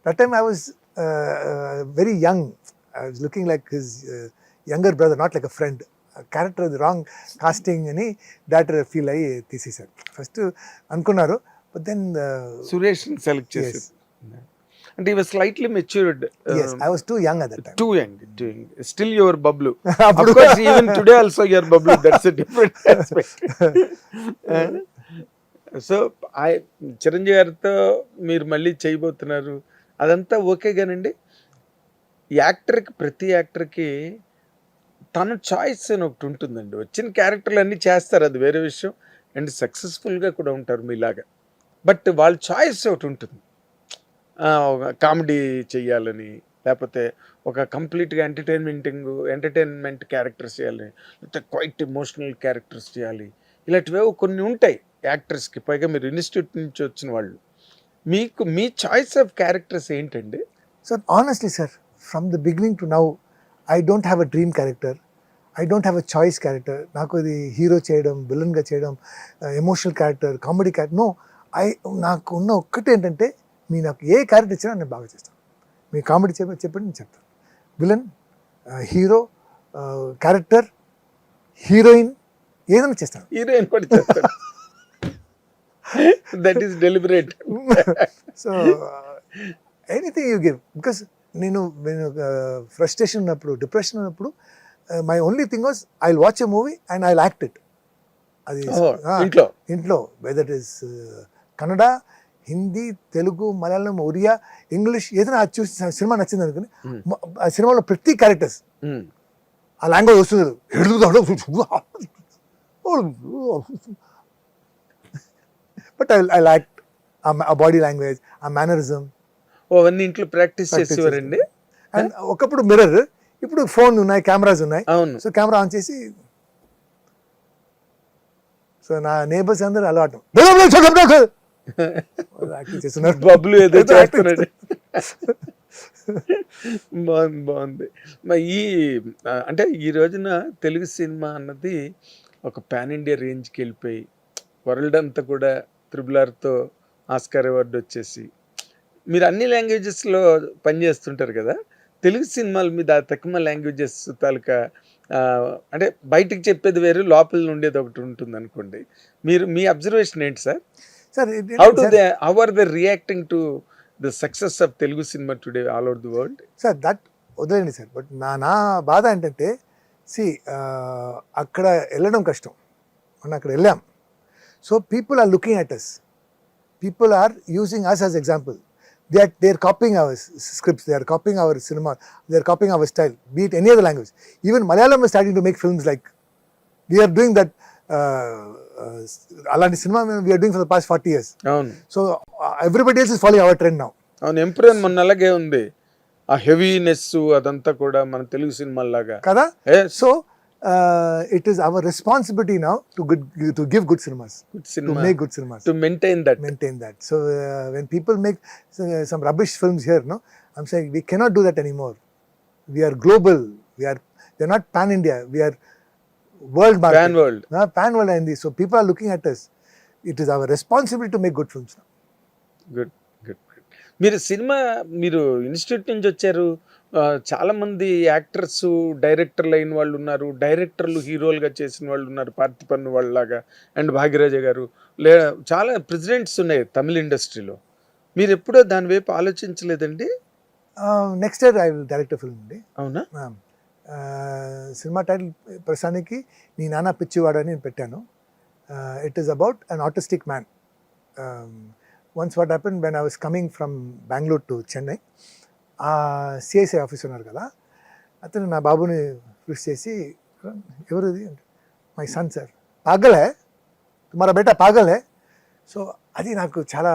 That time I was very young. I was looking like his younger brother, not like a friend. Character అది wrong casting అని director feel అయ్యి తీసేశారు. First అనుకున్నారు, but then Suresh select చేసి అంటే ఇవి slightly matured. I was two young at that time. Two young still your Bablu. Of course, even today also you are bubble. That's a different aspect. So Chiranjeevi గారితో మీరు మళ్ళీ చేయబోతున్నారు, అదంతా ఓకే గానండి. యాక్టర్కి, ప్రతి యాక్టర్కి తన చాయిస్ అని ఒకటి ఉంటుందండి. వచ్చిన క్యారెక్టర్లు అన్నీ చేస్తారు, అది వేరే విషయం, అండ్ సక్సెస్ఫుల్గా కూడా ఉంటారు మీలాగా. బట్ వాళ్ళ చాయిస్ ఒకటి ఉంటుంది, కామెడీ చెయ్యాలని, లేకపోతే ఒక కంప్లీట్గా ఎంటర్టైన్మెంట్ క్యారెక్టర్స్ చేయాలని, లేకపోతే క్వైట్ ఎమోషనల్ క్యారెక్టర్స్ చేయాలి, ఇలాంటివేవో కొన్ని ఉంటాయి యాక్టర్స్కి. పైగా మీరు ఇన్స్టిట్యూట్ నుంచి వచ్చిన వాళ్ళు, మీకు మీ చాయిస్ ఆఫ్ క్యారెక్టర్స్ ఏంటండి? Sir honestly sir, from the beginning to now I don't have a dream character, I don't have a choice character. నాకు ఇది హీరో చేయడం, విలన్గా చేయడం, emotional character, comedy character, no. నాకు ఉన్న ఒక్కటి ఏంటంటే, మీ నాకు ఏ క్యారెక్టర్ ఇచ్చినా నేను బాగా చేస్తాను. మీ కామెడీ చెప్పండి నేను చెప్తాను. విలన్, హీరో, క్యారెక్టర్, హీరోయిన్, ఏదైనా చేస్తాను. హీరోయిన్ కూడా చేస్తాను. That is deliberate. So anything you give, because నేను ఫ్రస్ట్రేషన్ ఉన్నప్పుడు, డిప్రెషన్ ఉన్నప్పుడు, my only thing was I will watch a movie and I will act it. అది ఇంట్లో whether it is Kannada, Hindi, Telugu, Malayalam, Oriya, English, ఏదైనా అది చూసి సినిమా నచ్చింది అనుకుని, ఆ సినిమాలో ప్రతి క్యారెక్టర్స్ ఆ లాంగ్వేజ్ వస్తుంది. బట్ ఐ లైక్ ఆ బాడీ లాంగ్వేజ్, ఆ మేనరిజం, అవన్నీ ఇంట్లో ప్రాక్టీస్ చేసేవారండి. అండ్ ఒకప్పుడు మిర్రర్, ఇప్పుడు ఫోన్ ఉన్నాయి, కెమెరాస్ ఉన్నాయి. అవును. సో కెమెరా ఆన్ చేసి, సో నా నేబర్స్ అందరూ అలవాటు బబ్లు ఏదో చేస్తున్నాడు. బాగుంది. మరి అంటే ఈ రోజున తెలుగు సినిమా అన్నది ఒక పాన్ ఇండియా రేంజ్కి వెళ్ళిపోయి, వరల్డ్ అంతా కూడా RRRతో ఆస్కార్ అవార్డు వచ్చేసి, మీరు అన్ని లాంగ్వేజెస్లో పనిచేస్తుంటారు కదా, తెలుగు సినిమాల మీద తక్కువ లాంగ్వేజెస్ తాలూకా అంటే బయటికి చెప్పేది వేరు, లోపల ఉండేది ఒకటి ఉంటుంది అనుకోండి. మీ అబ్జర్వేషన్ ఏంటి sir? Sir how are they reacting to the success of Telugu cinema today all over the world? Sir that వదిలేండి సార్, బట్ నా బాధ ఏంటంటే, అక్కడ వెళ్ళడం కష్టం, మనం అక్కడ వెళ్ళాం. So people are looking at us, people are using us as example. They are copying our scripts, they are copying our cinema, they are copying our style, be it any other language. Even Malayalam is starting to make films like, we are doing that, Alani cinema we are doing for the past 40 years. So everybody else is following our trend now. Emperor మన అలాగే ఉంది, ఆ heaviness అదంతా కూడా మన Telugu cinema లాగా కదా. So it is our responsibility now to give good cinemas, to make good cinemas, to maintain that. So when people make some rubbish films here, no, I'm saying we cannot do that anymore. We are global, they're not pan India, we are world market, pan world and so people are looking at us. It is our responsibility to make good films now. Good. మీరు cinema, మీరు institute నుంచి వచ్చారు, చాలా మంది actors డైరెక్టర్లు అయిన వాళ్ళు ఉన్నారు, డైరెక్టర్లు హీరోలుగా చేసిన వాళ్ళు ఉన్నారు, పార్థిపన్ను వాళ్ళలాగా, అండ్ భాగ్యరాజ గారు, చాలా ప్రెసిడెంట్స్ ఉన్నాయి తమిళ ఇండస్ట్రీలో. మీరు ఎప్పుడో దాని వైపు ఆలోచించలేదండి? Next year I will direct film అండి. అవునా? సినిమా టైటిల్ ప్రస్తుతానికి నీ నాన్న పిచ్చివాడు అని నేను పెట్టాను. It is about an autistic man. Once what happened, when I was coming from Bangalore to Chennai, CSI office ఉన్నారు కదా, అతను నా బాబుని విష్ చేసి, ఎవరు ఇది అంటే, మై సన్ సార్, పాగల్ హై తుమారా బేటా పాగల్ హై. సో అది నాకు చాలా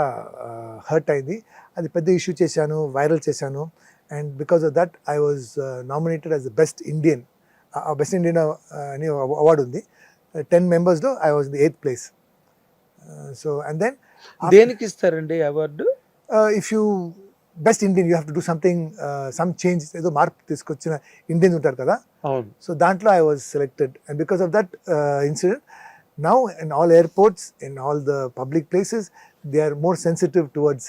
హర్ట్ అయింది. అది పెద్ద ఇష్యూ చేశాను, వైరల్ చేశాను. And because of that I was nominated as the best Indian అని అవార్డు ఉంది. 10 మెంబర్స్లో I was the 8th place. So and then దేనికి ఇస్తారండి award? If you best Indian you have to do something, some change, ఏదో మార్పు తీసుకొచ్చిన Indians ఉంటారు కదా. సో దాంట్లో I was selected. And because of that incident, now in all airports, in all the public places, they are more sensitive towards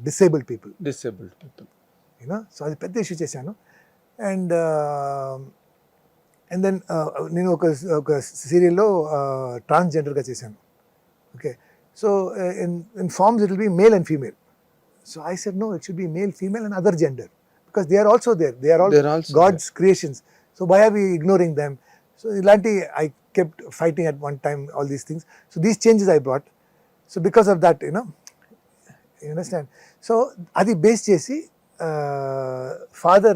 disabled people, disabled people. So అది పెద్ద issue చేశాను. And then నేను ఒక సీరియల్లో ట్రాన్స్జెండర్గా చేశాను. Okay, so in forms it will be male and female. So I said no, it should be male, female and other gender, because they are also there, they are all They're also God's creations. So why are we ignoring them? So ilanti I kept fighting at one time all these things. So these changes I brought. So because of that, you understand. So adi base chesi father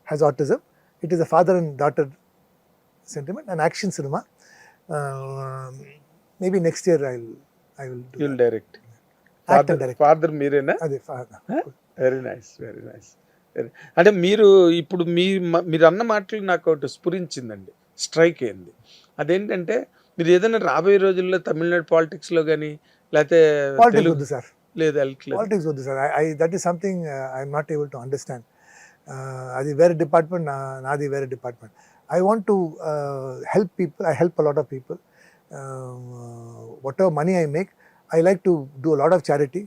has autism. It is a father and daughter sentiment, an action cinema. Maybe next year I will do you'll that. Direct. Act and direct. Father మీరేనా? Adi father. Very nice, very nice. అంటే మీరు ఇప్పుడు మీరు అన్న మాటలు నాకు ఒకటి స్ఫురించిందండి, strike అయింది. అదేంటంటే మీరు ఏదైనా రాబోయే రోజుల్లో తమిళనాడు పాలిటిక్స్లో కానీ లేకపోతే Politics తెలుగు వద్దు సార్, లేదు వెళ్ళట్లేదు. politics వద్దు sir. that is something I'm not able to understand. అది వేరే డిపార్ట్మెంట్, నాది వేరే department. I want to help people. I help a lot of people. Whatever money I make, I like to do a lot of charity.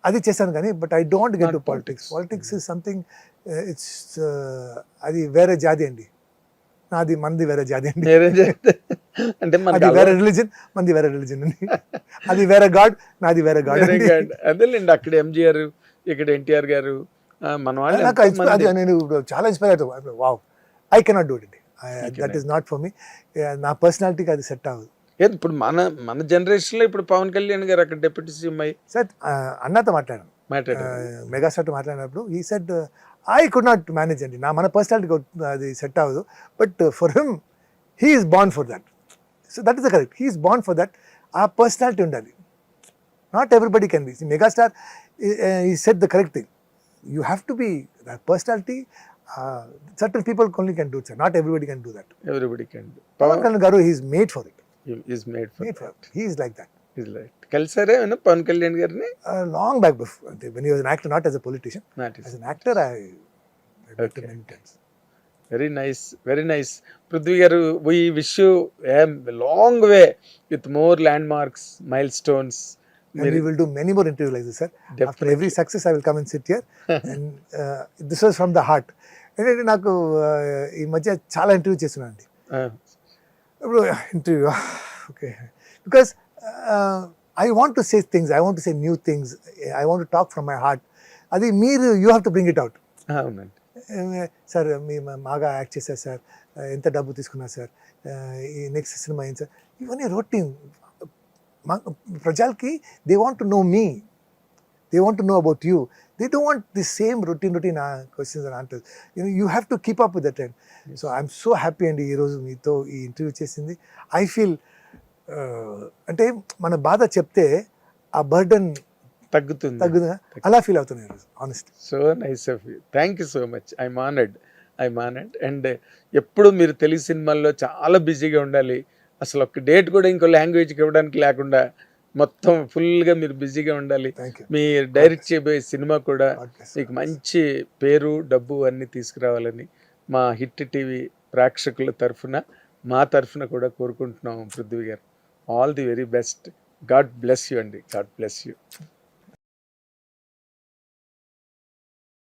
అది చేశాను కానీ, but I don't get to Not politics. politics. Politics is something, it's అది వేరే జాతి అండి, నాది మనది వేరే జాతి అండి. మీరేం చేస్తే అంటే అది మనకి వేరే రిలీజన్, మనది వేరే రిలీజన్ అండి. అది వేరే గాడ్, నాది వేరే గాడ్ అండి. అదేలేండి, అక్కడ ఎంజిఆర్, ఇక్కడ ఎన్టీఆర్ గారు, మన వాళ్ళు నాకు ఎంతో మంది. అది నేను చాలా ఇన్స్పైర్ అవుతాను. Wow, I cannot do it. That is not for me. నా పర్సనాలిటీకి అది సెట్ అవ్వదు ఏది ఇప్పుడు మన జనరేషన్లో ఇప్పుడు పవన్ కళ్యాణ్ గారు అక్కడ డిప్యూటీ సీఎం అయ్యి సార్. అన్నతో మాట్లాడాను, మాట్లాడారు. మెగాస్టార్ మాట్లాడినప్పుడు he said I could not manage అండి, మన పర్సనాలిటీకి అది సెట్ అవ్వదు. But for him, he is born for that. So that is the correct, he is born for that. ఆ పర్సనాలిటీ ఉండాలి. Not everybody can be. Megastar he said the correct thing. You have to be that personality. Certain people only can do it sir, not everybody can do that. Everybody can do. Pawan Kalyan గారు, he is made for it. Is made for he is like that. కలిసారే పవన్ కళ్యాణ్ గారిని? Long back before, when he was an actor, not as a politician. Not As an actor, I met him many times. Very nice, very nice. Prithvi గారు, we wish you a long way with more landmarks, milestones. And we will do many more interviews like this, sir. After every success, I will come and sit here. And this was from the heart. ఎందుకంటే నాకు ఈ మధ్య చాలా interview చేస్తున్నాను అండి. ఇప్పుడు interview okay, because I want to say things, I want to say new things, I want to talk from my heart. అది మీరు you have to bring it out. అవునండి. సార్ మీ బాగా యాక్ట్ చేశారు సార్, ఎంత డబ్బు తీసుకున్నారు సార్, ఈ next cinema ఏంటి సార్, ఇవన్నీ రొటీన్. ప్రజలకి they want to know me, they want to know about you. They don't want the same routine questions and answers. You have to keep up with that trend. So I'm so happy అండి ఈరోజు మీతో ఈ interview చేసింది. I feel అంటే మన బాధ చెప్తే ఆ బర్డన్ తగ్గుతుంది, అలా ఫీల్ అవుతున్నాయి ఈరోజు, honest. So nice of you. Thank you so much. I'm honoured. And ఎప్పుడు మీరు తెలుగు సినిమాల్లో చాలా బిజీగా ఉండాలి. అసలు ఒక డేట్ కూడా ఇంకో లాంగ్వేజ్కి ఇవ్వడానికి లేకుండా మొత్తం ఫుల్గా మీరు బిజీగా ఉండాలి. మీ డైరెక్ట్ చేయబోయే సినిమా కూడా మీకు మంచి పేరు, డబ్బు అన్నీ తీసుకురావాలని మా హిట్ టీవీ ప్రేక్షకుల తరఫున, మా తరఫున కూడా కోరుకుంటున్నాం. పృథ్వీ గారు, all the very best. God bless you అండి. God bless you.